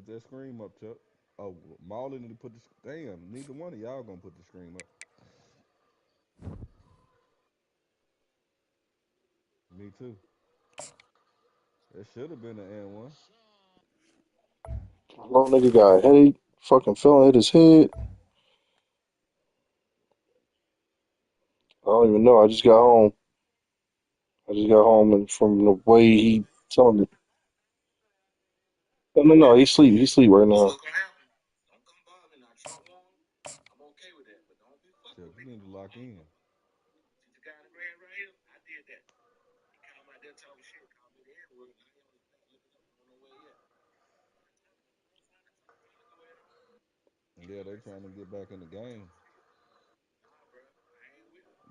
put that scream up, Chuck. Oh, Marley need to put the. Damn, neither one of y'all gonna put the scream up. Me too. It should have been an and one. Little nigga got a headache. Fucking fell hit his head. I don't even know. I just got home. I just got home and from the way he telling me. No, no, no. He sleep. He sleep right now. Chuck, you need to lock in. Yeah, they trying to get back in the game.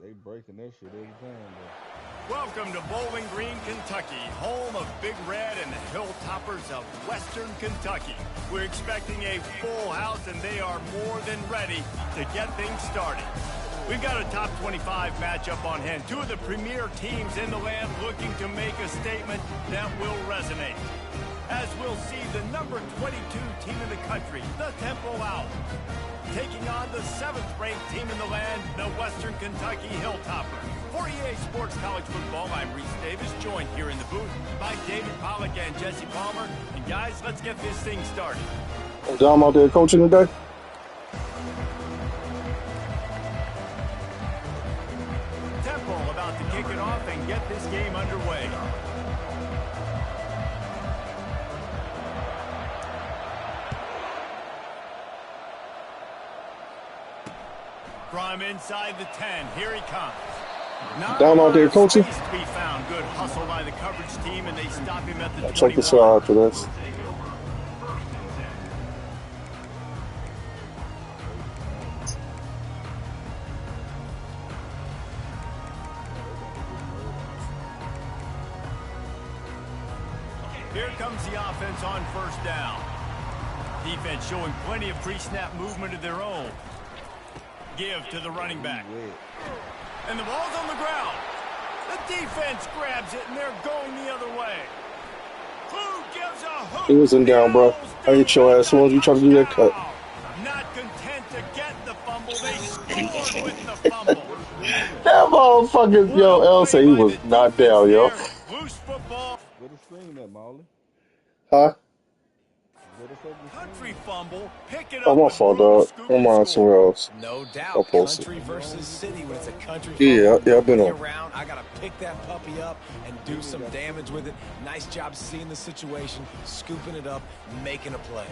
They breaking that shit every time though. Welcome to Bowling Green, Kentucky, home of Big Red and the Hilltoppers of Western Kentucky. We're expecting a full house, and they are more than ready to get things started. We've got a top 25 matchup on hand. Two of the premier teams in the land looking to make a statement that will resonate. As we'll see the number 22 team in the country, the Temple Owls, taking on the 7th-ranked team in the land, the Western Kentucky Hilltoppers. For EA Sports College Football, I'm Reese Davis, joined here in the booth by David Pollack and Jesse Palmer. And guys, let's get this thing started. Dom out there coaching today? Temple about to kick it off and get this game underway. From inside the 10, here he comes. Down out there coaching? To be found. Good hustle by the coverage team, and they stop him at the 21. Check this out after this. Here comes the offense on first down. Defense showing plenty of pre-snap movement of their own. Give to the running back. And the ball's on the ground. The defense grabs it, and they're going the other way. Who gives a hoot? He wasn't down, bro. I hit your ass as soon as you try to do that cut. Not content to get the fumble, they scored with the fumble. That motherfucker, yo, L said he was not down, yo. Loose football. Where the screen at, Marley? Huh? Where the fuck the Country fumble. Pick it Oh, up. my fault, dog. I'm on somewhere else. No doubt. I'll post Country versus city. When it's a country Yeah, fumble, yeah, I've been on. around, I got to pick that puppy up and do some damage with it. Nice job seeing the situation, scooping it up, making a play.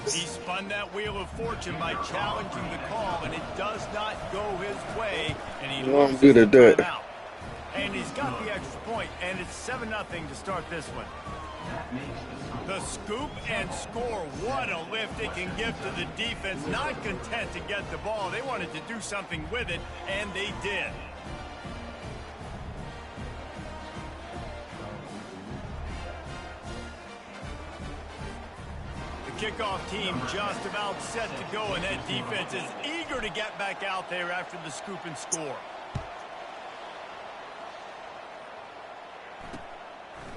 He spun that wheel of fortune by challenging the call, and it does not go his way. And he Well, I'm good at that. timeout. And he's got the extra point, and it's 7-0 to start this one. The scoop and score. What a lift it can give to the defense. Not content to get the ball. They wanted to do something with it, and they did. The kickoff team just about set to go, and that defense is eager to get back out there after the scoop and score.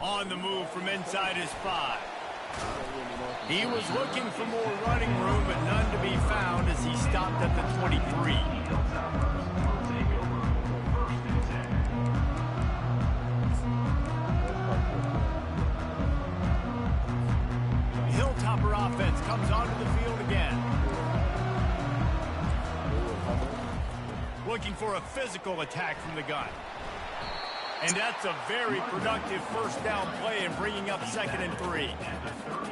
On the move from inside his 5. He was looking for more running room, but none to be found as he stopped at the 23. Hilltopper offense comes onto the field again. Looking for a physical attack from the gun. And that's a very productive first down play and bringing up 2nd and 3.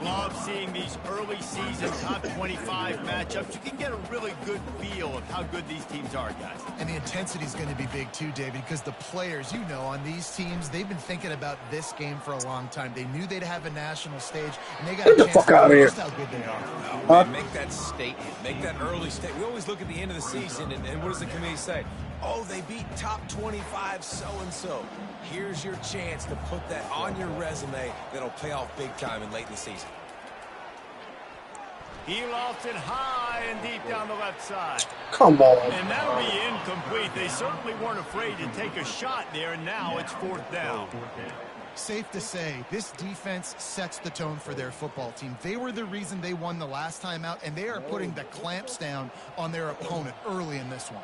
Love seeing these early season top 25 matchups. You can get a really good feel of how good these teams are, guys. And the intensity is going to be big too, David, because the players, you know, on these teams, they've been thinking about this game for a long time. They knew they'd have a national stage, and they got Get a the chance fuck to out of show here. just how good they are. Oh, man, make that statement. Make that early statement. We always look at the end of the season, and what does the committee say? Oh, they beat top 25 so-and-so. Here's your chance to put that on your resume that'll pay off big time in late in the season. He lofts it high and deep down the left side. Come on. And that'll be incomplete. They certainly weren't afraid to take a shot there, and now it's 4th down. Safe to say, this defense sets the tone for their football team. They were the reason they won the last time out, and they are putting the clamps down on their opponent early in this one.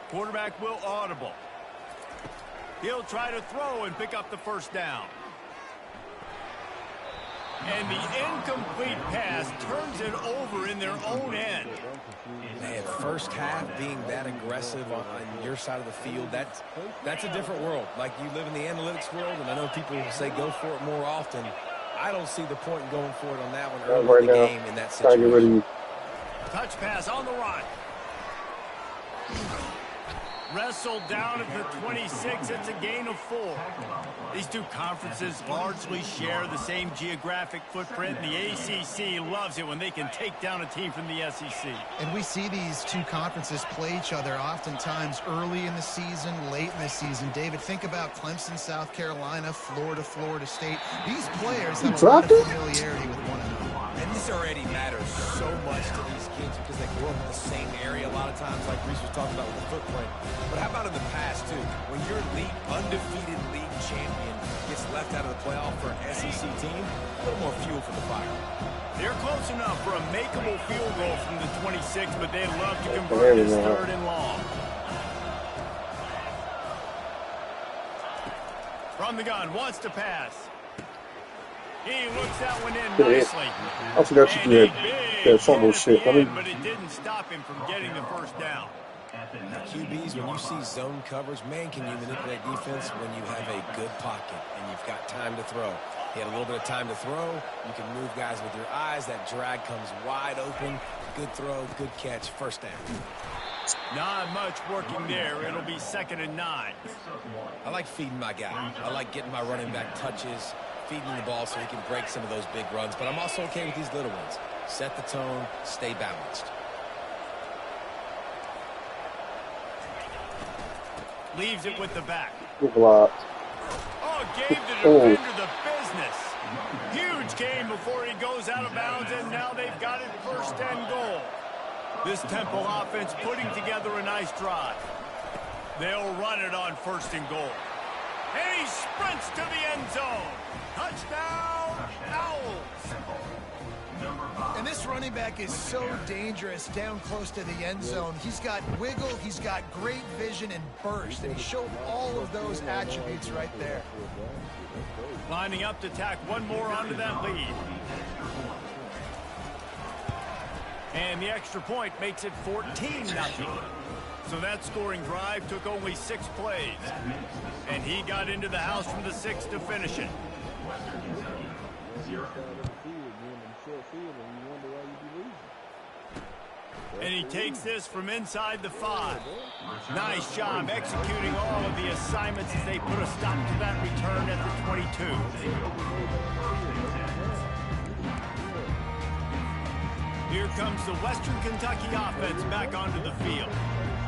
Quarterback will audible. He'll try to throw and pick up the first down. And the incomplete pass turns it over in their own end. Man, first half being that aggressive on your side of the field, that's a different world. Like, you live in the analytics world, and I know people say go for it more often. I don't see the point in going for it on that one early in the game in that situation. Touch pass on the run. Wrestled down at the 26. It's a gain of 4. These two conferences largely share the same geographic footprint, and the ACC loves it when they can take down a team from the SEC. And we see these two conferences play each other oftentimes early in the season, late in the season. David, think about Clemson, South Carolina, Florida, Florida State. These players have a lot of familiarity with one another. And this already matters so much to these kids because they grew up in the same area a lot of times, like Reese was talking about with the footprint. But how about in the past, too? When your undefeated league champion gets left out of the playoff for an SEC team, a little more fuel for the fire. They're close enough for a makeable field goal from the 26, but they'd love to convert this 3rd and long. From the gun, wants to pass. He looks that one in nicely. I forgot you did that fumble shit. But it didn't stop him from getting the first down. Now, QBs, when you see zone coverage, man, can you manipulate defense when you have a good pocket and you've got time to throw. He had a little bit of time to throw. You can move guys with your eyes. That drag comes wide open. Good throw, good catch, first down. Not much working there. It'll be 2nd and 9. I like feeding my guy. I like getting my running back touches, feeding the ball so he can break some of those big runs. But I'm also okay with these little ones. Set the tone, stay balanced. Leaves it with the back. Blocked. Oh, gave the defender the business. Huge gain before he goes out of bounds, and now they've got it 1st and goal. This Temple offense putting together a nice drive. They'll run it on 1st and goal. And he sprints to the end zone. Touchdown, Owls. And this running back is so dangerous down close to the end zone. He's got wiggle, he's got great vision and burst, and he showed all of those attributes right there. Lining up to tack one more onto that lead. And the extra point makes it 14-0. So that scoring drive took only 6 plays. And he got into the house from the 6 to finish it. And he takes this from inside the 5. Nice job executing all of the assignments as they put a stop to that return at the 22. Here comes the Western Kentucky offense back onto the field.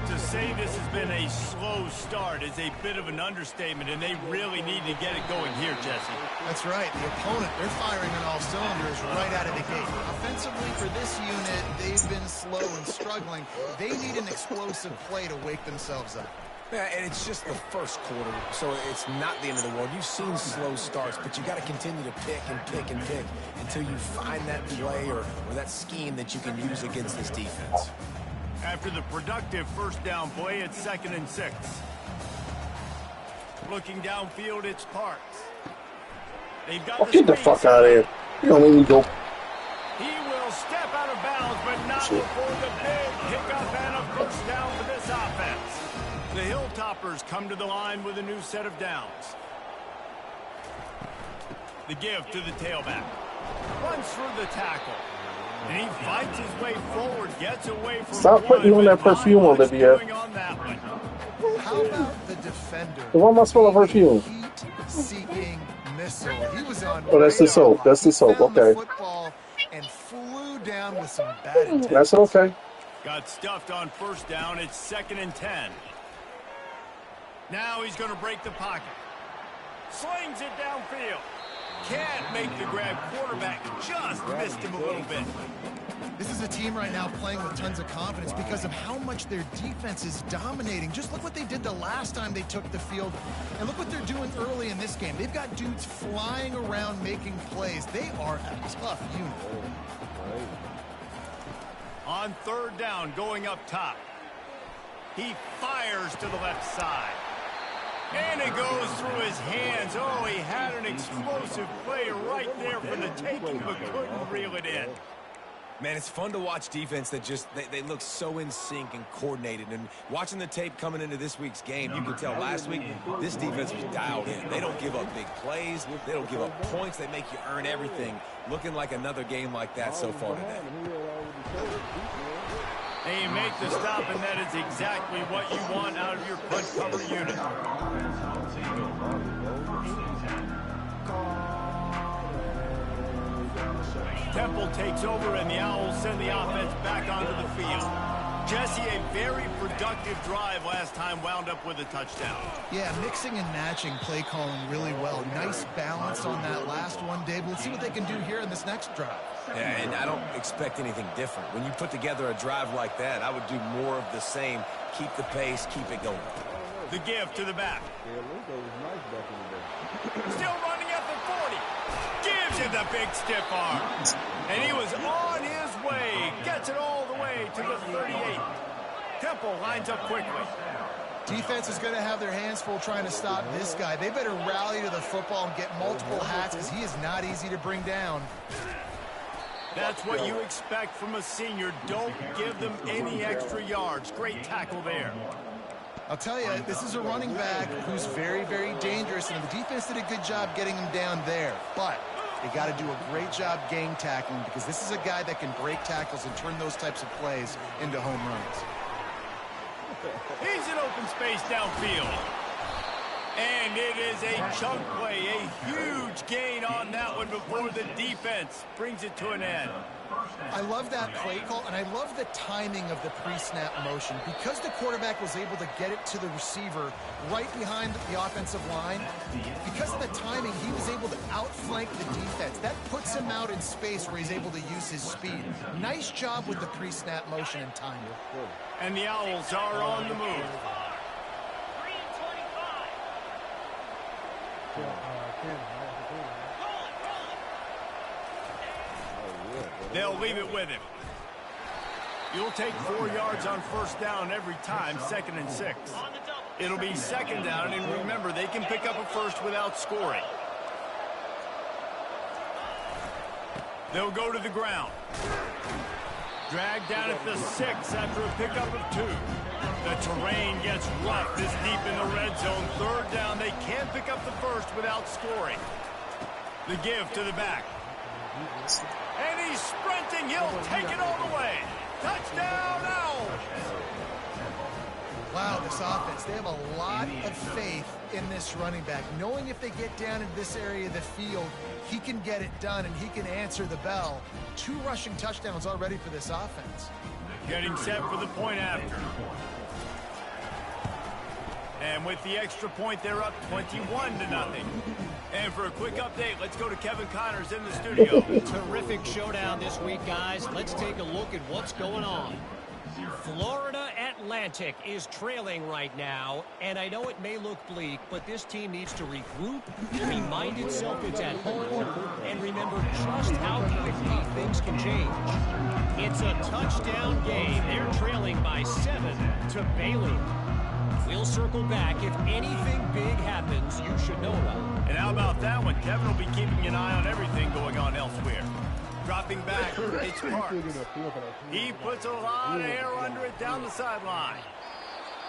To say this has been a slow start is a bit of an understatement, and they really need to get it going here, Jesse. That's right. The opponent, they're firing on all cylinders right out of the gate. Offensively, for this unit, they've been slow and struggling. They need an explosive play to wake themselves up. Yeah, and it's just the first quarter, so it's not the end of the world. You've seen slow starts, but you got to continue to pick and pick and pick until you find that play or that scheme that you can use against this defense. After the productive first down play, it's 2nd and 6. Looking downfield, it's Parks. They've got Get the fuck out of here. You don't let me go. He will step out of bounds, but not before the big pickup and a first down for this offense. The Hilltoppers come to the line with a new set of downs. The give to the tailback. Runs through the tackle. And he fights his way forward, gets away from Stop putting on that perfume, Olivia. How about the defender? Why am I smelling perfume? Heat-seeking missile. He was on. Oh, that's the soap. That's the soap. Okay. Football and flew down with some bad intent. That's okay. Got stuffed on first down. It's 2nd and 10. Now he's going to break the pocket. Slings it downfield. Can't make the grab. Quarterback just missed him a little bit. This is a team right now playing with tons of confidence because of how much their defense is dominating. Just look what they did the last time they took the field, and look what they're doing early in this game. They've got dudes flying around making plays. They are a tough unit. On third down, going up top. He fires to the left side. And it goes through his hands. Oh, he had an explosive play right there for the taking, but couldn't reel it in. Man, it's fun to watch defense that just, they look so in sync and coordinated. And watching the tape coming into this week's game, you can tell last week this defense was dialed in. They don't give up big plays. They don't give up points. They make you earn everything. Looking like another game like that so far today. They make the stop, and that is exactly what you want out of your punt cover unit. Temple takes over, and the Owls send the offense back onto the field. Jesse, a very productive drive last time, wound up with a touchdown. Yeah, mixing and matching play calling really well. Nice balance on that last one, Dave. Let's see what they can do here in this next drive. Yeah, and I don't expect anything different. When you put together a drive like that, I would do more of the same. Keep the pace, keep it going. The give to the back. Still running at the 40. Gives him the big stiff arm. And he was on his way. Gets it all the way to the 38. Temple lines up quickly. Defense is going to have their hands full trying to stop this guy. They better rally to the football and get multiple hats because he is not easy to bring down. That's what you expect from a senior. Don't give them any extra yards. Great tackle there. I'll tell you, this is a running back who's very, very dangerous, and the defense did a good job getting him down there. But they got to do a great job gang tackling because this is a guy that can break tackles and turn those types of plays into home runs. He's in open space downfield. And it is a chunk play, a huge gain on that one before the defense brings it to an end. I love that play call, and I love the timing of the pre-snap motion. Because the quarterback was able to get it to the receiver right behind the offensive line, because of the timing, he was able to outflank the defense. That puts him out in space where he's able to use his speed. Nice job with the pre-snap motion and timing. And the Owls are on the move. They'll leave it with him. You'll take 4 yards on first down every time, 2nd and 6. It'll be 2nd down, and remember, they can pick up a first without scoring. They'll go to the ground. Dragged down at the 6 after a pickup of 2. The terrain gets rough this deep in the red zone. 3rd down, they can't pick up the first without scoring. The give to the back. And he's sprinting. He'll take it all the way. Touchdown, Owls! Wow, this offense, they have a lot of faith in this running back. Knowing if they get down into this area of the field, he can get it done and he can answer the bell. 2 rushing touchdowns already for this offense. Getting set for the point after. And with the extra point, they're up 21-0. And for a quick update, let's go to Kevin Connors in the studio. Terrific showdown this week, guys. Let's take a look at what's going on. Florida Atlantic is trailing right now, and I know it may look bleak, but this team needs to regroup, remind itself it's at home, and remember just how quickly things can change. It's a touchdown game. They're trailing by 7 to Baylor. We'll circle back. If anything big happens, you should know about it. And how about that one? Kevin will be keeping an eye on everything going on elsewhere. Dropping back, it's Parks. He puts a lot of air under it down the sideline.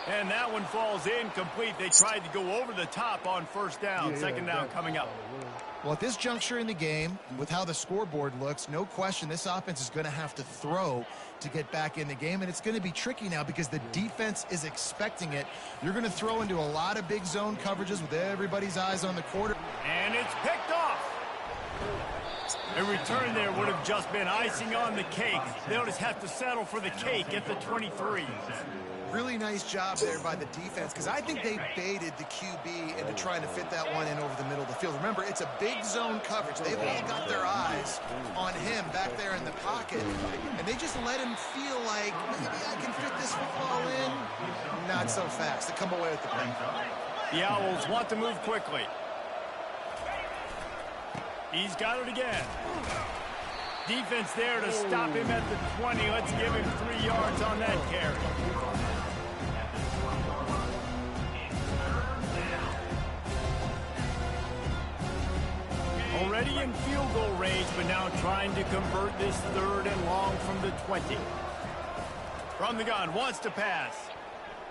And that one falls incomplete. They tried to go over the top on first down. 2nd down coming up. Well, at this juncture in the game, with how the scoreboard looks, no question this offense is going to have to throw to get back in the game, and it's going to be tricky now because the defense is expecting it. You're going to throw into a lot of big zone coverages with everybody's eyes on the quarter. And it's picked off. A return there would have just been icing on the cake. They'll just have to settle for the cake at the 23. Really nice job there by the defense, because I think they baited the QB into trying to fit that one in over the middle of the field. Remember, it's a big zone coverage. They've all got their eyes on him back there in the pocket, and they just let him feel like, maybe I can fit this football in. Not so fast. They come away with the play. The Owls want to move quickly. He's got it again. Defense there to stop him at the 20. Let's give him 3 yards on that carry. Already in field goal range, but now trying to convert this 3rd and long from the 20. From the gun, wants to pass.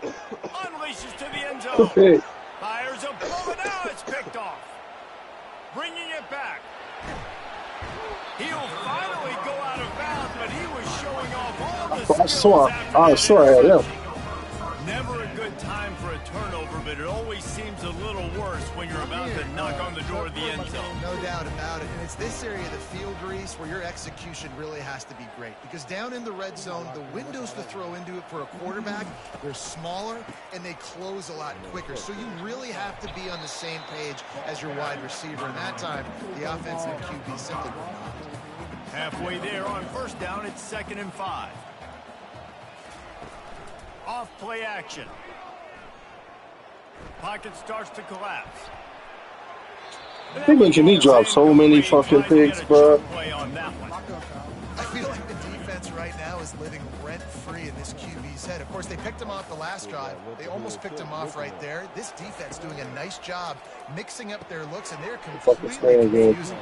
Unleashes to the end zone. Okay. Fires a bullet. Now it's picked off. Bringing it back. He'll finally go out of bounds, but he was showing off all the skills after I saw I had him. Never a good time for a turnover, but it always seems a little worse when you're about to knock on the door of the end zone. No doubt about it. And it's this area of the field, Reese, where your execution really has to be great. Because down in the red zone, the windows to throw into it for a quarterback, they're smaller and they close a lot quicker. So you really have to be on the same page as your wide receiver. And that time, the offensive QB simply will not. Halfway there on 1st down, it's 2nd and 5. Off play action. Pocket starts to collapse. They making me drop so many fucking picks, bro. I feel like the defense right now is living rent-free in this QB's head. Of course, they picked him off the last drive. They almost picked him off right there. This defense doing a nice job mixing up their looks, and they're completely confusing.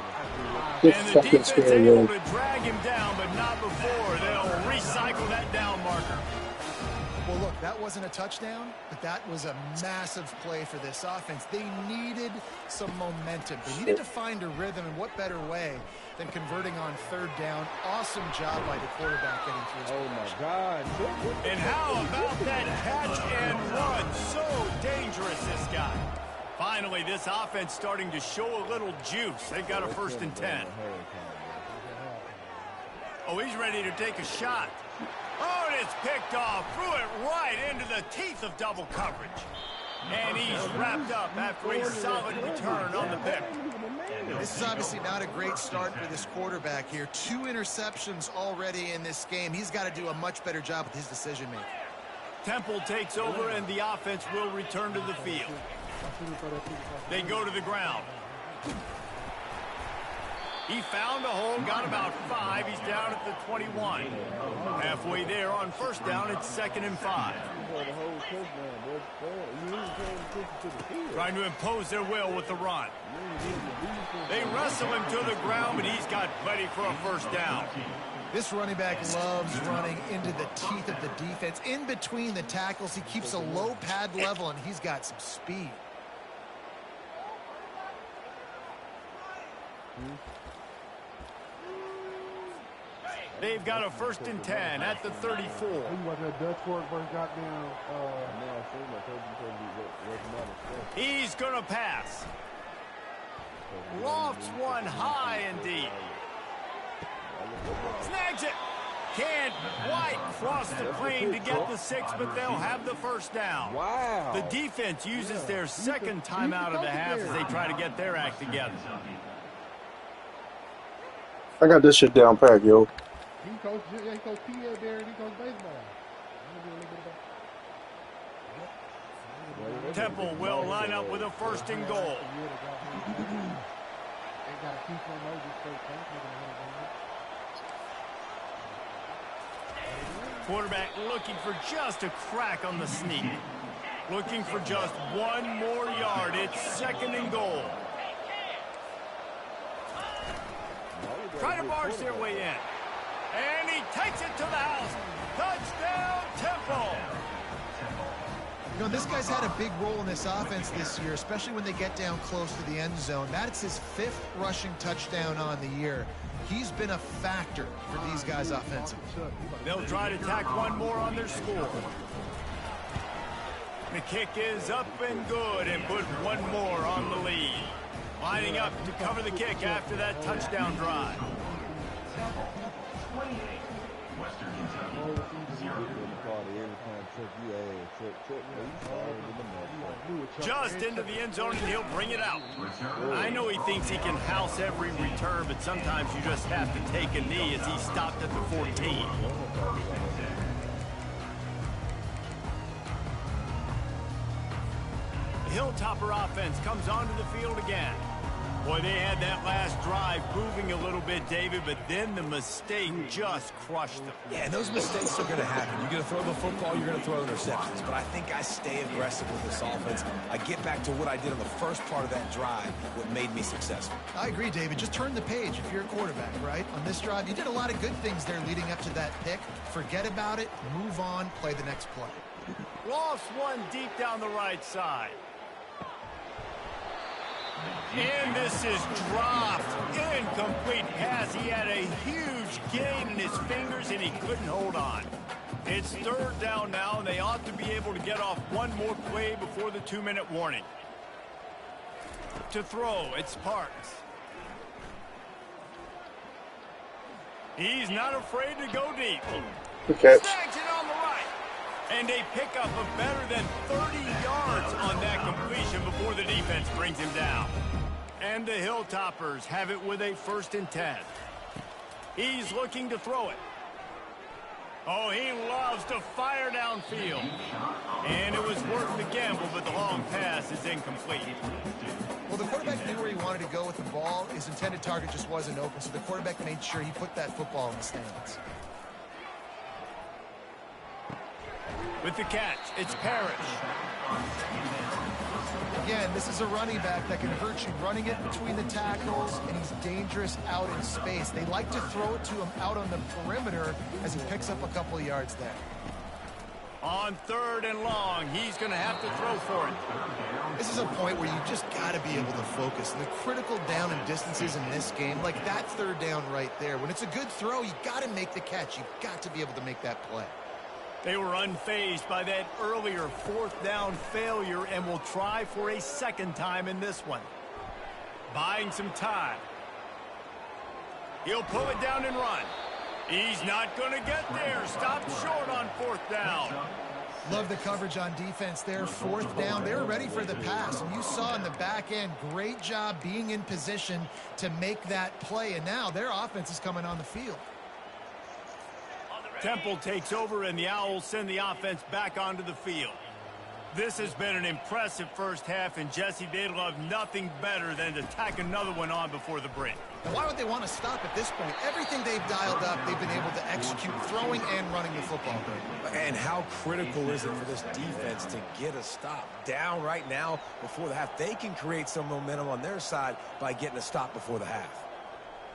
And the defense able to drag him down, but not before. They'll recycle that down marker. Well, look, that wasn't a touchdown, but that was a massive play for this offense. They needed some momentum. They needed to find a rhythm, and what better way than converting on 3rd down. Awesome job by the quarterback getting through his Oh, my God. And how about that catch and run? So dangerous, this guy. Finally, this offense starting to show a little juice. They've got a 1st and 10. Oh, he's ready to take a shot. Oh, and it's picked off. Threw it right into the teeth of double coverage. And he's wrapped up after a solid return on the pick. This is obviously not a great start for this quarterback here. 2 interceptions already in this game. He's got to do a much better job with his decision-making. Temple takes over, and the offense will return to the field. They go to the ground. He found a hole, got about 5. He's down at the 21. Halfway there on 1st down, it's 2nd and 5. Trying to impose their will with the run. They wrestle him to the ground, but he's got plenty for a 1st down. This running back loves running into the teeth of the defense. In between the tackles, he keeps a low pad level, and he's got some speed. They've got a 1st and 10 at the 34. He's going to pass. Lofts one high indeed. Snags it. Can't quite cross the plane to get the 6, but they'll have the 1st down. Wow. The defense uses their 2nd timeout of the half as they try to get their act together. I got this shit down pat, yo. He coached PA there and he coached baseball. Temple will line up with a 1st and goal. Quarterback looking for just a crack on the sneak. Looking for just 1 more yard. It's 2nd and goal. Trying to barge their way in. And he takes it to the house. Touchdown, Temple. You know, this guy's had a big role in this offense this year, especially when they get down close to the end zone. That's his 5th rushing touchdown on the year. He's been a factor for these guys offensively. They'll try to tack 1 more on their score. The kick is up and good and put 1 more on the lead. Lining up to cover the kick after that touchdown drive. in the party every time Chuck you ass. Chuck, you sorry with the motherfucker. Just into the end zone, and he'll bring it out. I know he thinks he can house every return, but sometimes you just have to take a knee as he stopped at the 14. The Hilltopper offense comes onto the field again. Boy, they had that last drive moving a little bit, David, but then the mistake just crushed them. Yeah, and those mistakes are going to happen. You're going to throw the football, you're going to throw interceptions. But I think I stay aggressive with this offense. I get back to what I did on the first part of that drive, what made me successful. I agree, David. Just turn the page if you're a quarterback, right? On this drive, you did a lot of good things there leading up to that pick. Forget about it, move on, play the next play. Lost one deep down the right side. And this is dropped. Incomplete pass. He had a huge gain in his fingers, and he couldn't hold on. It's third down now, and they ought to be able to get off one more play before the 2-minute warning. To throw, it's Parks. He's not afraid to go deep. Good catch. Snags it on the right. And a pickup of better than 30 yards on that completion before the defense brings him down. And the Hilltoppers have it with a 1st and 10. He's looking to throw it. Oh, he loves to fire downfield. And it was worth the gamble, but the long pass is incomplete. Well, the quarterback knew where he wanted to go with the ball. His intended target just wasn't open, so the quarterback made sure he put that football in the stands. With the catch, it's Parrish. Again, this is a running back that can hurt you running it between the tackles, and he's dangerous out in space. They like to throw it to him out on the perimeter as he picks up a couple of yards there. On 3rd and long, he's going to have to throw for it. This is a point where you just got to be able to focus. And the critical down and distances in this game, like that 3rd down right there, when it's a good throw, you got to make the catch. You've got to be able to make that play. They were unfazed by that earlier 4th down failure and will try for a 2nd time in this one. Buying some time. He'll pull it down and run. He's not going to get there. Stopped short on 4th down. Love the coverage on defense there. 4th down. They were ready for the pass. And you saw in the back end, great job being in position to make that play. And now their offense is coming on the field. Temple takes over, and the Owls send the offense back onto the field. This has been an impressive first half, and Jesse, they'd love nothing better than to tack another one on before the break. Why would they want to stop at this point? Everything they've dialed up, they've been able to execute, throwing and running the football. And how critical is it for this defense to get a stop? Down right now before the half. They can create some momentum on their side by getting a stop before the half.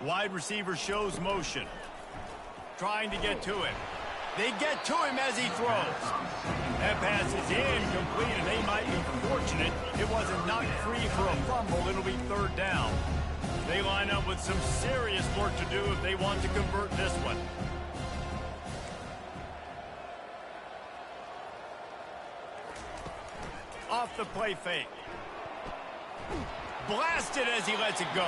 Wide receiver shows motion. Trying to get to him. They get to him as he throws. That pass is incomplete, and they might be fortunate it wasn't knocked free for a fumble. It'll be 3rd down. They line up with some serious work to do if they want to convert this one. Off the play fake. Blasted as he lets it go.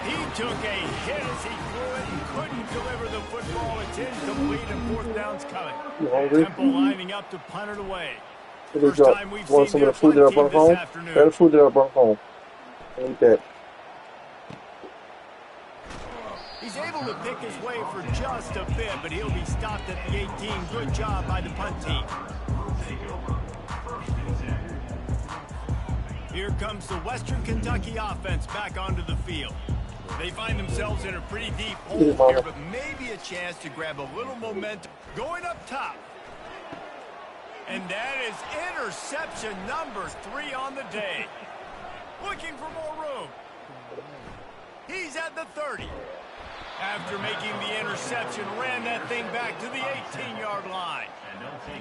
He took a hit as he threw it and couldn't deliver the football. It's incomplete, and 4th down's coming. Temple lining up to punt it away. First time we've seen their punt team this afternoon. Better food that I brought home. Ain't that. He's able to pick his way for just a bit, but he'll be stopped at the 18. Good job by the punt team. Here comes the Western Kentucky offense back onto the field. They find themselves in a pretty deep hole here, but maybe a chance to grab a little momentum. Going up top. And that is interception number 3 on the day. Looking for more room. He's at the 30. After making the interception, ran that thing back to the 18-yard line.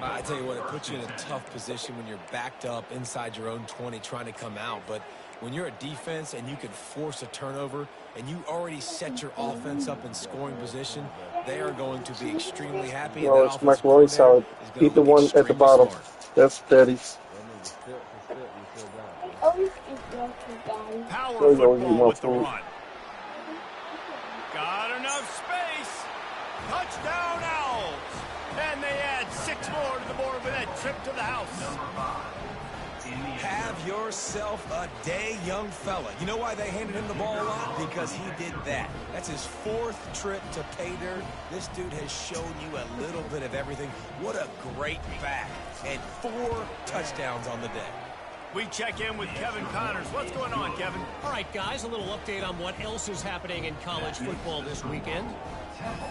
I tell you what, it puts you in a tough position when you're backed up inside your own 20 trying to come out. But when you're a defense and you can force a turnover and you already set your offense up in scoring position, they are going to be extremely happy. No, it's macaroni salad. Eat the one at the bottom. That's Daddy's. Power football with the run. Got enough space. Touchdown, Owls. And they add 6 more to the board with that trip to the house. Have yourself a day, young fella. You know why they handed him the ball a lot? Because he did that. That's his 4th trip to pay dirt. This dude has shown you a little bit of everything. What a great back. And 4 touchdowns on the day. We check in with Kevin Connors. What's going on, Kevin? All right, guys, a little update on what else is happening in college football this weekend.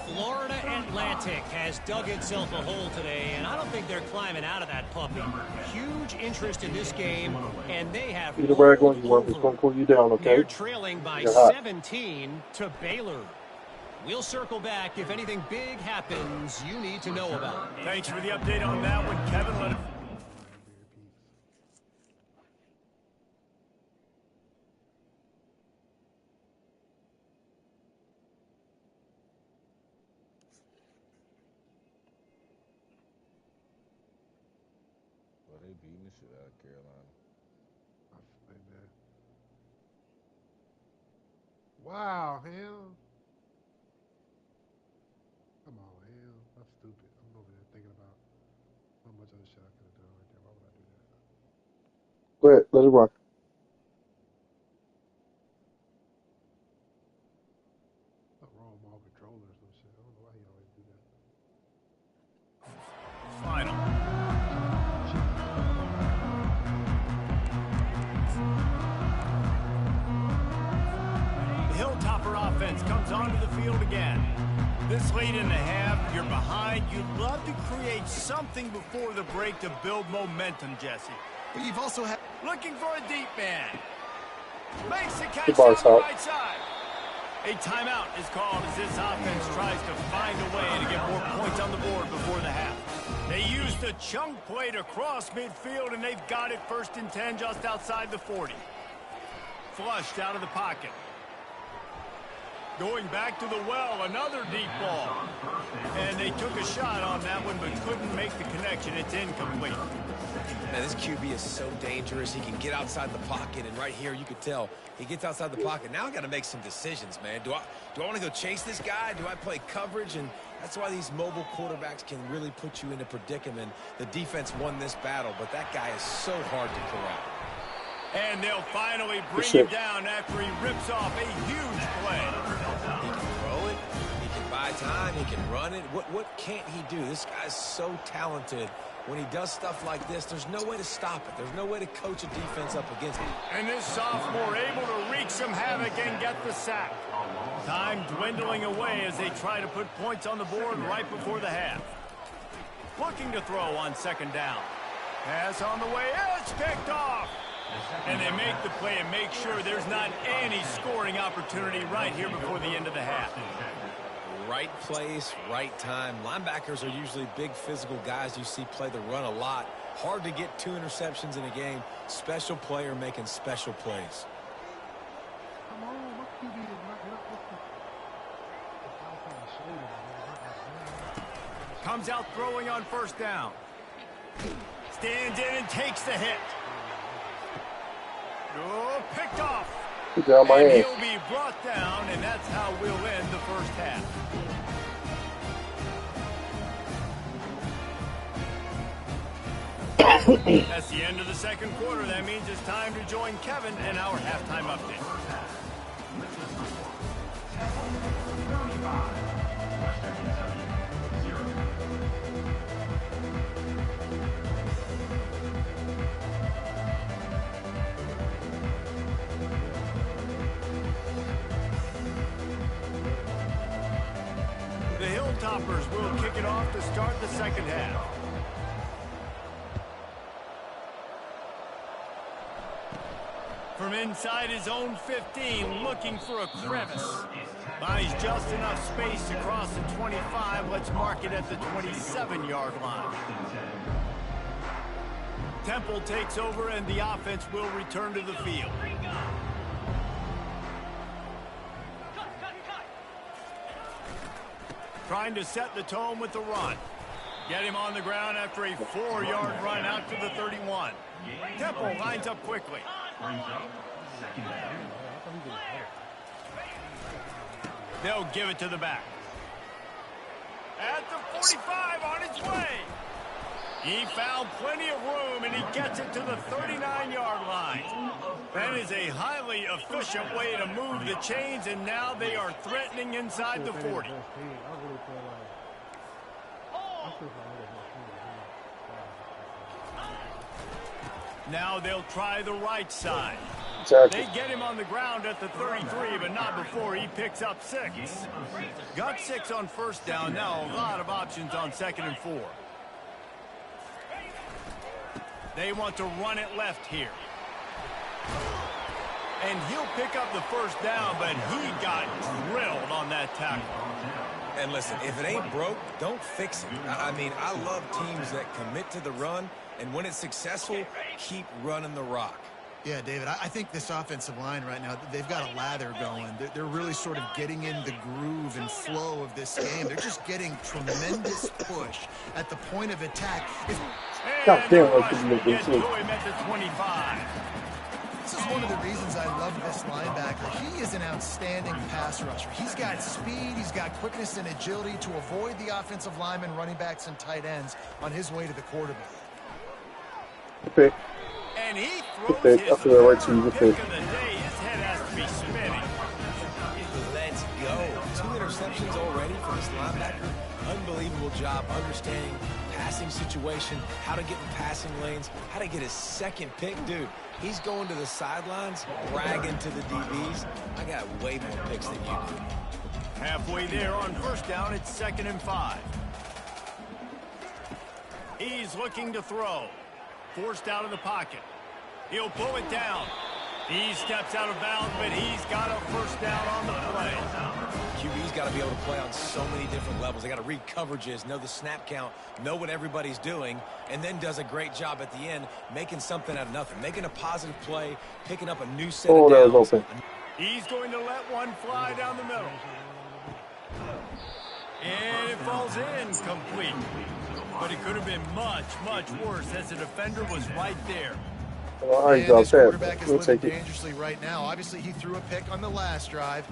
Florida Atlantic has dug itself a hole today, and I don't think they're climbing out of that puppy. Huge interest in this game, and they have Either way, going to cool you down, okay? They're trailing by 17 to Baylor. We'll circle back if anything big happens you need to know about. Thanks for the update on that one, Kevin. Let it Well, they beating the shit out of Carolina. Amen. Wow, hell. Come on, hell. I'm stupid. I'm over there thinking about how much other shit I could have done right there. Why would I do that? Go ahead, let it rock. Something wrong with my controller or some shit. I don't know why he always do that. final. The Hilltopper offense comes onto the field again. This late in the half, you're behind. You'd love to create something before the break to build momentum, Jesse. But you've also had... Looking for a deep man. Makes the catch Good down ball, the Top. right side. A timeout is called as this offense tries to find a way to get more points on the board before the half. They used a chunk play to cross midfield, and they've got it 1st and 10 just outside the 40. Flushed out of the pocket. Going back to the well, another deep ball. And they took a shot on that one, but couldn't make the connection. It's incomplete. Man, this QB is so dangerous. He can get outside the pocket, and right here you could tell he gets outside the pocket. Now I got to make some decisions, man. Do I want to go chase this guy? Do I play coverage? And that's why these mobile quarterbacks can really put you into predicament. The defense won this battle, but that guy is so hard to corral. And they'll finally bring him down after he rips off a huge play. He can throw it. He can buy time. He can run it. What can't he do? This guy's so talented. When he does stuff like this, there's no way to stop it. There's no way to coach a defense up against him. And this sophomore able to wreak some havoc and get the sack. Time dwindling away as they try to put points on the board right before the half. Looking to throw on 2nd down. Pass on the way. It's picked off. And they make the play and make sure there's not any scoring opportunity right here before the end of the half. Right place, right time. Linebackers are usually big physical guys you see play the run a lot. Hard to get 2 interceptions in a game. Special player making special plays. Come on, my QB is not Comes out throwing on 1st down. Stands in and takes the hit. Oh, picked off. Get down my And hand. he'll be brought down, and that's how we'll end the 1st half. That's the end of the 2nd quarter. That means it's time to join Kevin and our halftime update. The Hilltoppers will kick it off to start the 2nd half. From inside his own 15, looking for a crevice. Buys just enough space to cross the 25. Let's mark it at the 27-yard line. Temple takes over, and the offense will return to the field. Trying to set the tone with the run. Get him on the ground after a 4-yard run out to the 31. Temple lines up quickly. They'll give it to the back. At the 45 on its way. He found plenty of room, and he gets it to the 39-yard line. That is a highly efficient way to move the chains, and now they are threatening inside the 40. Now they'll try the right side. They get him on the ground at the 33, but not before he picks up 6. Got 6 on first down. Now a lot of options on 2nd and 4. They want to run it left here. And he'll pick up the first down, but he got drilled on that tackle. And listen, if it ain't broke, don't fix it. I mean, I love teams that commit to the run, and when it's successful, keep running the rock. Yeah, David, I think this offensive line right now, they've got a lather going. They're really sort of getting in the groove and flow of this game. They're just getting tremendous push at the point of attack. God damn, I Rush couldn't make gets this to shit. him at the 25. This is one of the reasons I love this linebacker. He is an outstanding pass rusher. He's got speed, he's got quickness and agility to avoid the offensive linemen, running backs, and tight ends on his way to the quarterback. Okay. And he throws Okay, his I feel right to you. third Okay. pick of the day. His head has to be spinning. Let's go. 2 interceptions already for this linebacker. Unbelievable job understanding passing situation, how to get in passing lanes, how to get his second pick. Dude, he's going to the sidelines, bragging to the DBs. I got way more picks than you do. Halfway there on first down, it's 2nd and 5. He's looking to throw. Forced out of the pocket. He'll pull it down. He steps out of bounds, but he's got a first down on the play. QB's got to be able to play on so many different levels. They got to read coverages, know the snap count, know what everybody's doing, and then does a great job at the end making something out of nothing, making a positive play, picking up a new set of downs. That was open. He's going to let one fly down the middle. And it falls in complete. But it could have been much, much worse as the defender was right there. Well, I And got this that. quarterback is We'll living take it. dangerously right now. Obviously, he threw a pick on the last drive.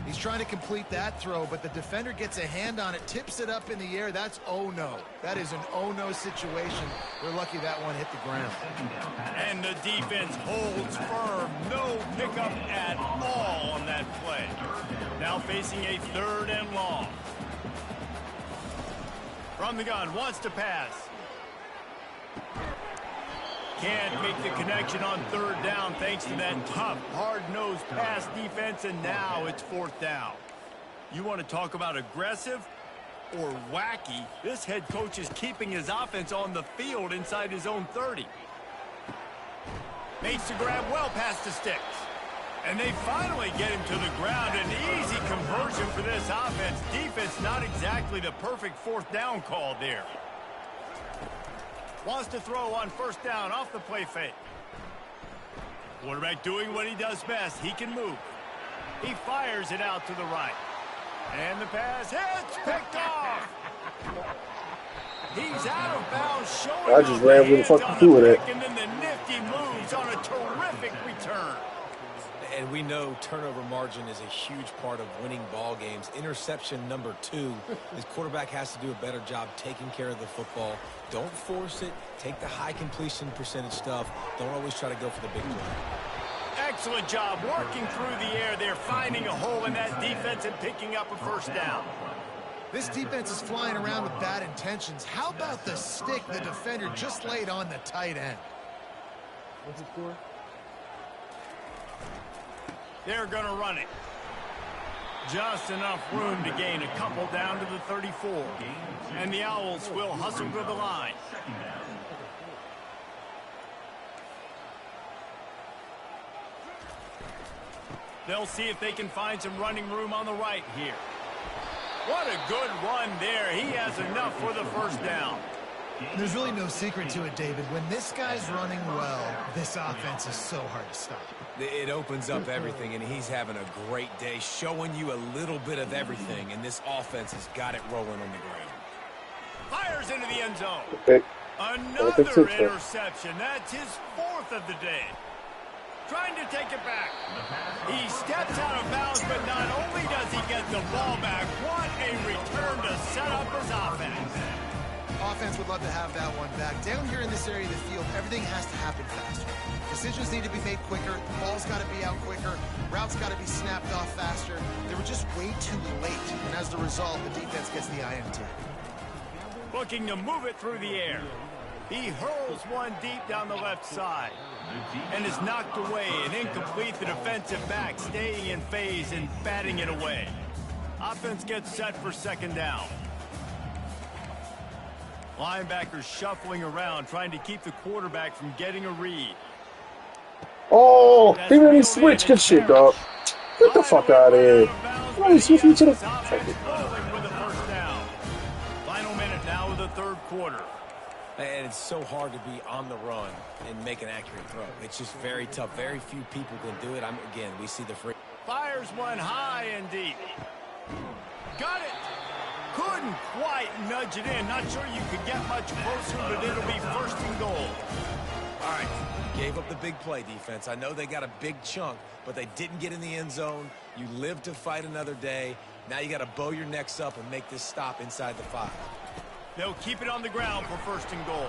He's trying to complete that throw, but the defender gets a hand on it, tips it up in the air. That's oh-no. That is an oh-no situation. We're lucky that one hit the ground. And the defense holds firm. No pickup at all on that play. Now facing a 3rd and long. From the gun, wants to pass. Can't make the connection on 3rd down thanks to that tough, hard-nosed pass defense, and now it's 4th down. You want to talk about aggressive or wacky? This head coach is keeping his offense on the field inside his own 30. Makes the grab well past the sticks. And they finally get him to the ground. An easy conversion for this offense. Defense not exactly the perfect 4th down call there. Wants to throw on 1st down off the play fake. Quarterback doing what he does best. He can move. He fires it out to the right. And the pass hits, picked off. He's out of bounds, showing I just ran with the fucking through with it. and then the nifty moves on a terrific return. And we know turnover margin is a huge part of winning ball games. Interception number 2. His quarterback has to do a better job taking care of the football. Don't force it. Take the high completion percentage stuff. Don't always try to go for the big play. Excellent job working through the air there, finding a hole in that defense and picking up a 1st down. This defense is flying around with bad intentions. How about the stick the defender just laid on the tight end? What's the score? They're going to run it. Just enough room to gain a couple down to the 34. And the Owls will hustle to the line. They'll see if they can find some running room on the right here. What a good run there. He has enough for the 1st down. There's really no secret to it, David. When this guy's running well, this offense is so hard to stop. It opens up everything, and he's having a great day, showing you a little bit of everything, and this offense has got it rolling on the ground. Fires into the end zone. Okay. Another interception. That's his 4th of the day. Trying to take it back. He steps out of bounds, but not only does he get the ball back, what a return to set up his offense. defense would love to have that one back. Down here in this area of the field, everything has to happen faster. Decisions need to be made quicker. The ball's got to be out quicker. Routes got to be snapped off faster. They were just way too late. And as the result, the defense gets the INT. Looking to move it through the air. He hurls one deep down the left side. And is knocked away and incomplete. The defensive back staying in phase and batting it away. Offense gets set for second down. Linebackers shuffling around, trying to keep the quarterback from getting a read. Oh, he really switched. Good shit, dog. Get the fuck out of here. Oh, he switched me to the... Final minute now of the third quarter. And it's so hard to be on the run and make an accurate throw. It's just very tough. Very few people can do it. Again, we see the free. Fires one high and deep. Got it. Couldn't quite nudge it in. Not sure you could get much closer, but it'll be first and goal. All right. Gave up the big play, defense. I know they got a big chunk, but they didn't get in the end zone. You live to fight another day. Now you got to bow your necks up and make this stop inside the 5. They'll keep it on the ground for first and goal.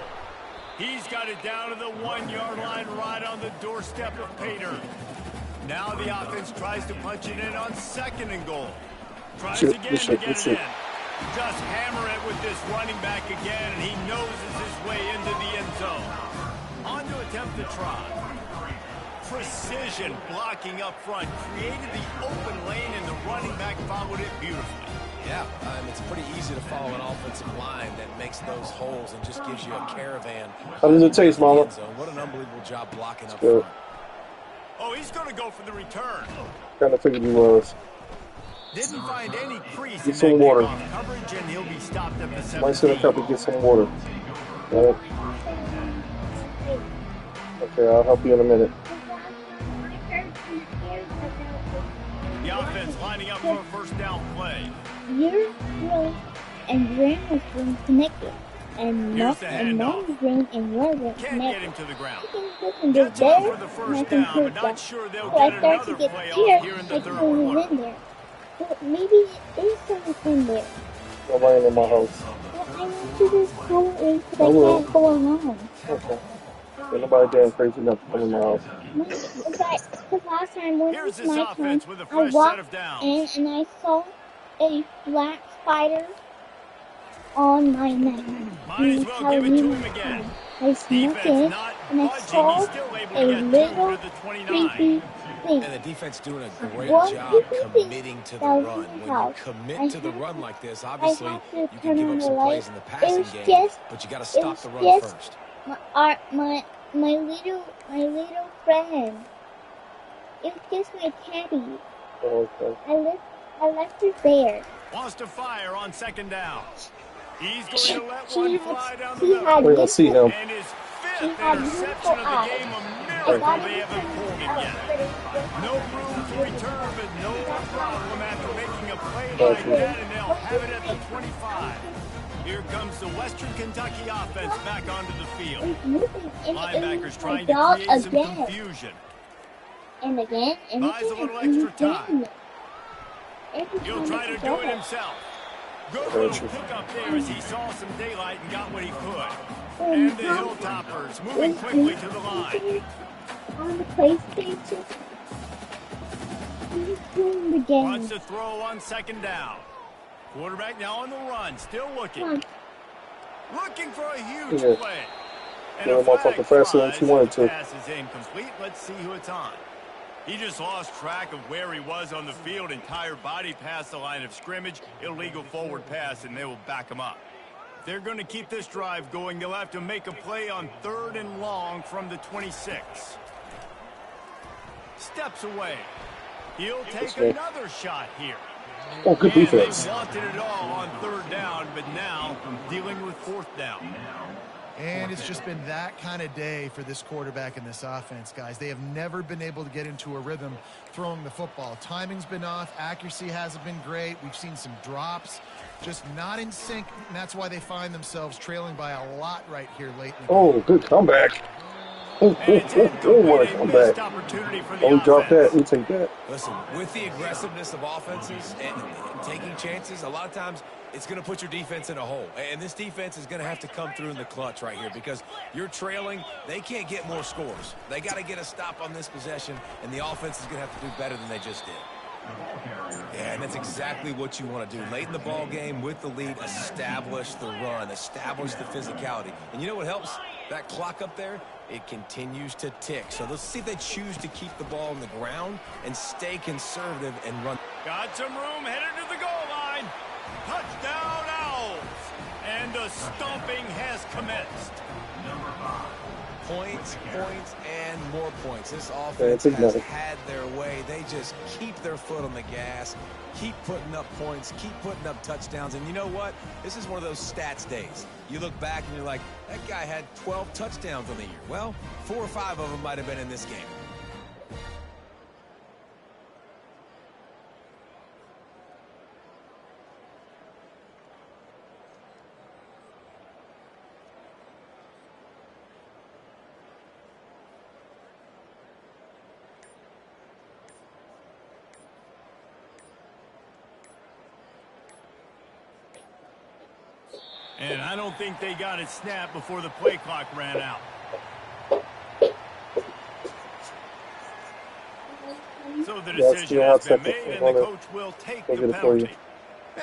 He's got it down to the 1-yard line right on the doorstep of Pater. Now the offense tries to punch it in on second and goal. Tries again to get it in. Just hammer it with this running back again, and he noses his way into the end zone. On to attempt the try. Precision blocking up front. Created the open lane, and the running back followed it beautifully. Yeah, it's pretty easy to follow an offensive line that makes those holes and just gives you a caravan. How does it taste, Mama? What an unbelievable job blocking up front. Oh, he's going to go for the return. Kind of figured he was. Didn't find any crease Get some water. Coverage, and he'll be stopped at the 17. Might sit up and get some water. Right. Okay, I'll help you in a minute. The offense lining up for a first down play. Your room and brain was being connected, and mom's brain and your brain Can't connected. get him to the ground. Gets him for the first down, but not sure they'll so I get start to another get play scared, off here in the like third someone quarter. in there. Well, maybe there's someone in there. Nobody in my house. Well, I need to just call it because I can't go alone. Okay. Ain't nobody damn crazy enough to come in my house. Because last time when it was Here's my this turn, offense with a I fresh set walked of downs. in and I saw a black spider on my neck. Might as well give it to him again. I snuck Defense in not and I budging. saw He's still able a to get through little to the 29. creepy thing. And the defense doing a great One job creepy thing committing to the that was run. in the When you house. commit to the run like this, I obviously have to you turn can give on up the some light. plays in the It passing was game, just, but you got to it stop was the run just first. my little friend. It was just my teddy. Oh, okay. I left it there. Wants to fire on second down. He's going to let one fly down the He middle. had Wait, I see him. And his He fifth had interception beautiful of the eyes. game. A I miracle thought they it was haven't pulled it yet. No room to return, but no problem after making a play like that, and they'll have it at the 25. Here comes the Western Kentucky offense back onto the field. Linebackers trying to create some confusion. And again, and Buys a again, little and extra again. time. Every He'll time try it's to do it over. himself. Good little pickup there as he saw some daylight and got what he could. And the Hilltoppers moving quickly to the line. On the PlayStation, he's doing the game. Wants to throw on second down. Quarterback now on the run, still looking. Come Looking for a huge Yeah. play. And Yeah, a flag motherfucker faster than flies she wanted as the to. pass is incomplete. Let's see who it's on. He just lost track of where he was on the field. Entire body past the line of scrimmage. Illegal forward pass, and they will back him up. If they're going to keep this drive going, they'll have to make a play on 3rd and long from the 26. Steps away. He'll take another shot here. Oh, good And defense. they wanted it all on 3rd down, but now dealing with 4th down. And it's just been that kind of day for this quarterback and this offense, guys. They have never been able to get into a rhythm throwing the football. Timing's been off. Accuracy hasn't been great. We've seen some drops. Just not in sync, and that's why they find themselves trailing by a lot right here late in the game. Oh, good comeback. And it's What a incomplete, a missed comeback. opportunity for the Oh, we dropped that. offense. We take that. Listen, with the aggressiveness of offenses and taking chances, a lot of times it's going to put your defense in a hole. And this defense is going to have to come through in the clutch right here because you're trailing. They can't get more scores. They got to get a stop on this possession, and the offense is going to have to do better than they just did. Yeah, and that's exactly what you want to do. Late in the ball game with the lead, establish the run, establish the physicality. And you know what helps? That clock up there, it continues to tick. So let's see if they choose to keep the ball on the ground and stay conservative and run. Got some room headed to the goal line. Touchdown, Owls. And the stomping has commenced. Points, and more points. This That's offense has it. had their way. They just keep their foot on the gas, keep putting up points, keep putting up touchdowns. And you know what? This is one of those stats days. You look back and you're like, that guy had 12 touchdowns on the year. Well, 4 or 5 of them might have been in this game. And I don't think they got it snapped before the play clock ran out. So the decision has been made, and the coach will take the penalty.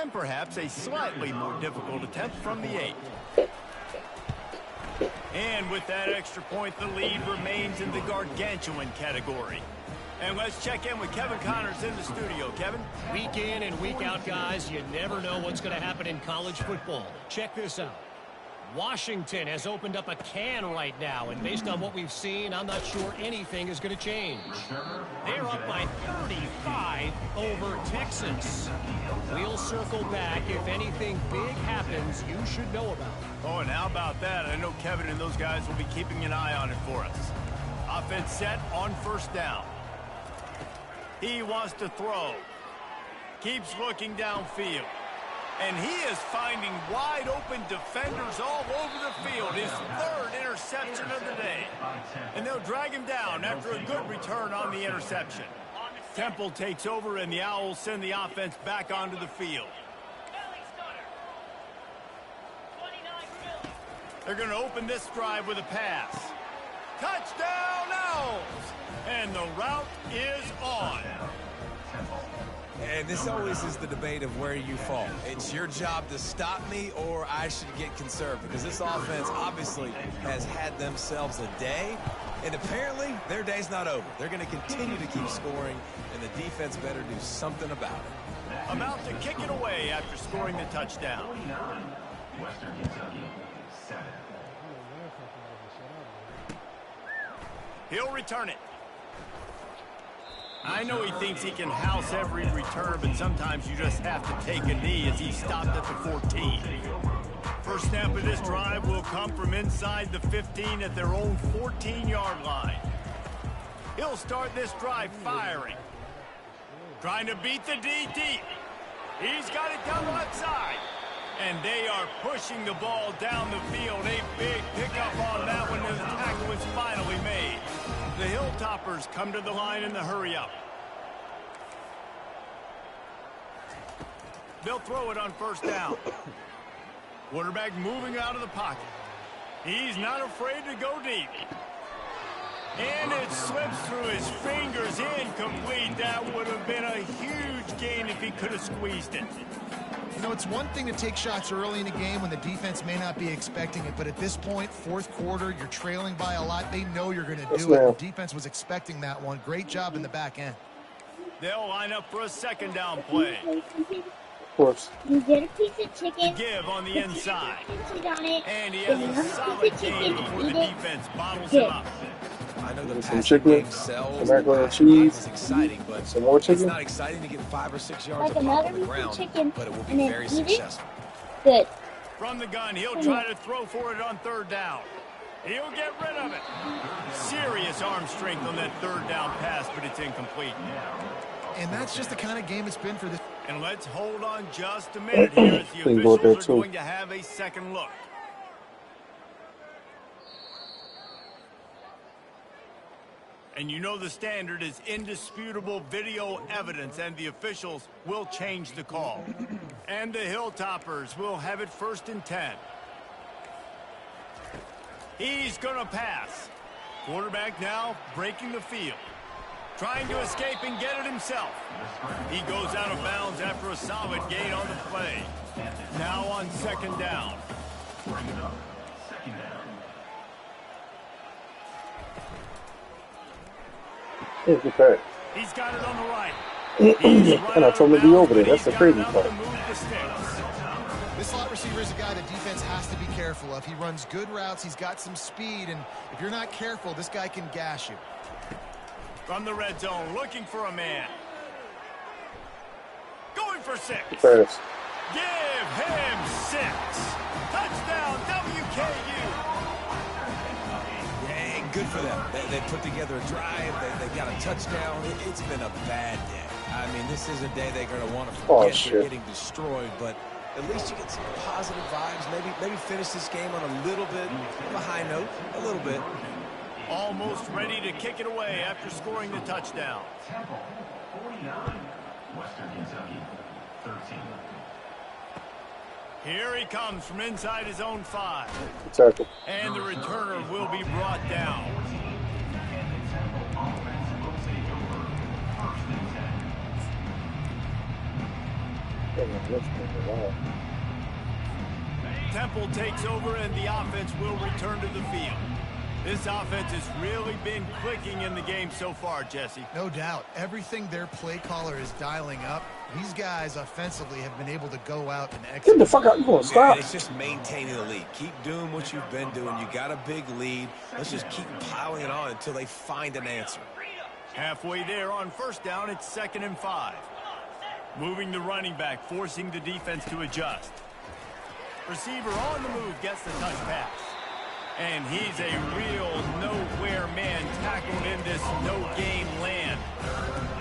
And perhaps a slightly more difficult attempt from the 8. And with that extra point, the lead remains in the gargantuan category. And let's check in with Kevin Connors in the studio. Kevin? Week in and week out, guys, you never know what's going to happen in college football. Check this out. Washington has opened up a can right now, and based on what we've seen, I'm not sure anything is going to change. They're up by 35 over Texas. We'll circle back. If anything big happens, you should know about it. Oh, and how about that? I know Kevin and those guys will be keeping an eye on it for us. Offense set on first down. He wants to throw. Keeps looking downfield. And he is finding wide open defenders all over the field. His 3rd interception of the day. And they'll drag him down after a good return on the interception. Temple takes over and the Owls send the offense back onto the field. They're going to open this drive with a pass. Touchdown Owls! And the route is on. And this always is the debate of where you fall. It's your job to stop me or I should get conservative because this offense obviously has had themselves a day, and apparently their day's not over. They're going to continue to keep scoring, and the defense better do something about it. About to kick it away after scoring the touchdown. Western Kentucky, 7. He'll return it. I know he thinks he can house every return, but sometimes you just have to take a knee as he stopped at the 14. First snap of this drive will come from inside the 15 at their own 14-yard line. He'll start this drive firing. Trying to beat the DT. He's got it down the left side. And they are pushing the ball down the field. A big pickup on that one, and the tackle is finally made. The Hilltoppers come to the line in the hurry-up. They'll throw it on first down. Quarterback moving out of the pocket. He's not afraid to go deep. And it slips through his fingers, incomplete. That would have been a huge gain if he could have squeezed it. You know, it's one thing to take shots early in a game when the defense may not be expecting it, but at this point, 4th quarter, you're trailing by a lot. They know you're going to do it. The defense was expecting that one. Great job in the back end. They'll line up for a 2nd down play. Of course. You get a piece of chicken. Give on the inside. On it, And he has a solid gain before the defense bottles him up. I know the Some passing chicken, game sells, some macaroni and passing game cheese, is exciting, but some more it's chicken. not exciting to get 5 or 6 yards like of pop another on the piece of ground, chicken, but it will be and then very eat it. successful. Good. From the gun, he'll try to throw for it on 3rd down. He'll get rid of it. Serious arm strength on that 3rd down pass, but it's incomplete. And that's just the kind of game it's been for this. And let's hold on just a minute here as the officials are going to have a second look. And you know the standard is indisputable video evidence, and the officials will change the call. And the Hilltoppers will have it 1st and 10. He's going to pass. Quarterback now breaking the field. Trying to escape and get it himself. He goes out of bounds after a solid gain on the play. Now on 2nd down. Here's the pass. He's got it on the right. And I told him to be over there. That's the crazy part. This slot receiver is a guy the defense has to be careful of. He runs good routes. He's got some speed. And if you're not careful, this guy can gash you. From the red zone, looking for a man. Going for 6. Pass. Give him 6. Touchdown, WKU. Yeah, good for them. They put together a drive. They got a touchdown. It's been a bad day. I mean, this is a day they're going to want to forget they're getting destroyed, but at least you get some positive vibes. Maybe finish this game on a little bit of a high note, a little bit. Almost ready to kick it away after scoring the touchdown. Temple, 49. Western Kentucky, 13. Here he comes from inside his own 5. Tackle. And the returner will be brought down. Temple takes over and the offense will return to the field. This offense has really been clicking in the game so far, Jesse. No doubt. Everything their play caller is dialing up, these guys offensively have been able to go out and execute. Get the fuck out. You going to stop? It's just maintaining the lead. Keep doing what you've been doing. You got a big lead. Let's just keep piling it on until they find an answer. Halfway there on 1st down, it's 2nd and 5. Moving the running back, forcing the defense to adjust. Receiver on the move gets the touch pass. And he's a real nowhere man tackled in this no-game land.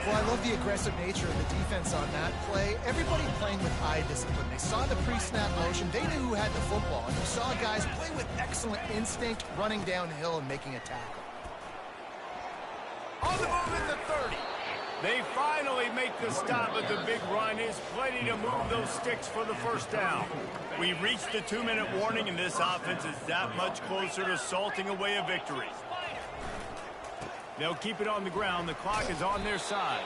Well, I love the aggressive nature of the defense on that play. Everybody playing with eye discipline. They saw the pre-snap motion. They knew who had the football. And you saw guys play with excellent instinct, running downhill and making a tackle. On the move at the 30. They finally make the stop at the big run. Is plenty to move those sticks for the 1st down. We reached the 2-minute warning, and this offense is that much closer to salting away a victory. They'll keep it on the ground. The clock is on their side.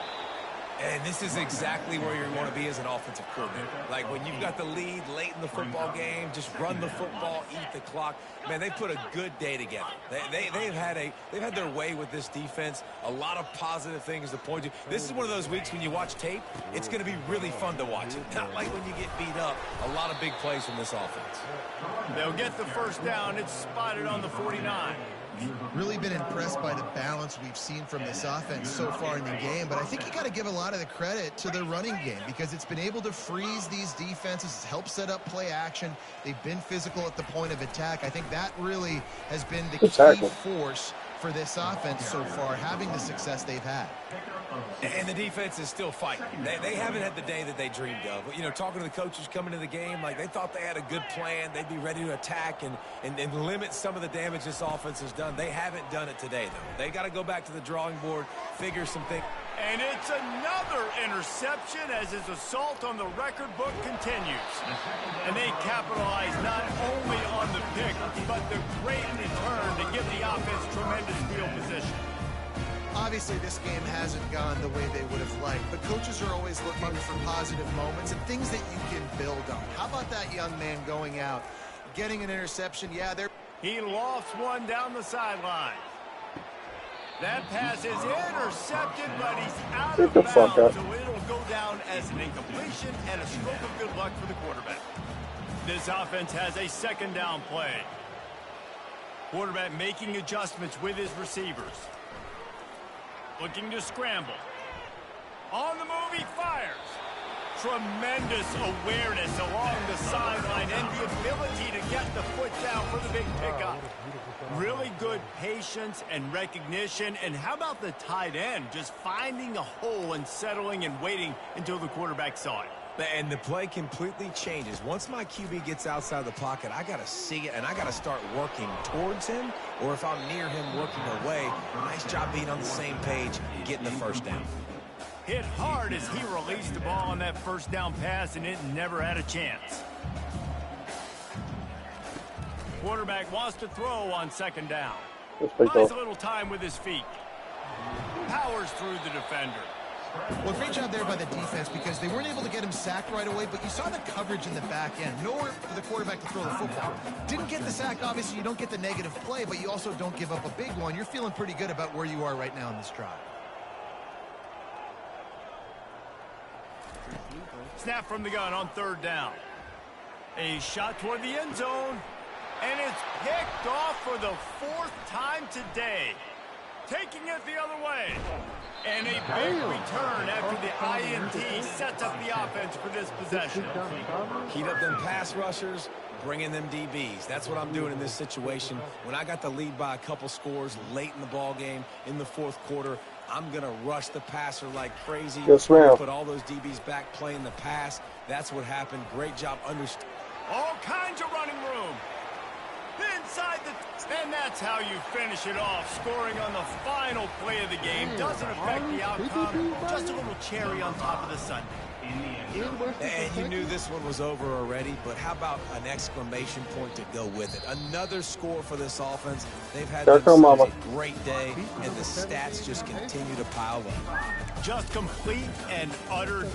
And this is exactly where you want to be as an offensive coordinator. Like when you've got the lead late in the football game, just run the football, eat the clock. Man, they put a good day together. They've had their way with this defense. A lot of positive things to point to. This is one of those weeks when you watch tape, it's going to be really fun to watch. Not like when you get beat up. A lot of big plays from this offense. They'll get the 1st down. It's spotted on the 49. Really been impressed by the balance we've seen from this offense so far in the game, but I think you got to give a lot of the credit to the running game because it's been able to freeze these defenses, help set up play action. They've been physical at the point of attack. I think that really has been the key force for this offense so far, having the success they've had. And the defense is still fighting. They haven't had the day that they dreamed of. You know, talking to the coaches coming to the game, like they thought they had a good plan. They'd be ready to attack and limit some of the damage this offense has done. They haven't done it today, though. They got to go back to the drawing board, figure some things. And it's another interception as his assault on the record book continues. And they capitalize not only on the pick, but the great return to give the offense tremendous field position. Obviously, this game hasn't gone the way they would have liked, but coaches are always looking for positive moments and things that you can build on. How about that young man going out, getting an interception? Yeah, he lofts one down the sideline. That pass is intercepted, but he's out of bounds, so it'll go down as an incompletion and a stroke of good luck for the quarterback. This offense has a 2nd down play. Quarterback making adjustments with his receivers. Looking to scramble. On the move, he fires. Tremendous awareness along the sideline and the ability to get the foot down for the big pickup. Really good patience and recognition. And how about the tight end just finding a hole and settling and waiting until the quarterback saw it? And the play completely changes. Once my QB gets outside the pocket, I got to see it, and I got to start working towards him, or if I'm near him working away, nice job being on the same page, getting the first down. Hit hard as he released the ball on that first down pass, and it never had a chance. Quarterback wants to throw on second down. Buys a little time with his feet. Powers through the defender. Well, great job there by the defense because they weren't able to get him sacked right away, but you saw the coverage in the back end. Nowhere for the quarterback to throw the football. Didn't get the sack, obviously. You don't get the negative play, but you also don't give up a big one. You're feeling pretty good about where you are right now in this drive. Snap from the gun on third down. A shot toward the end zone. And it's picked off for the fourth time today. Taking it the other way. And a big return after the INT sets up the offense for this possession. Heat up them pass rushers, bring in them DBs. That's what I'm doing in this situation. When I got the lead by a couple scores late in the ball game in the fourth quarter, I'm going to rush the passer like crazy. Yes, ma'am. Put all those DBs back playing the pass. That's what happened. Great job understanding. All kinds of running room. Inside the... And that's how you finish it off. Scoring on the final play of the game doesn't affect the outcome. Just a little cherry on top of the sundae. And you knew this one was over already, but how about an exclamation point to go with it? Another score for this offense. They've had a great day, and the stats just continue to pile up. Just complete and utter...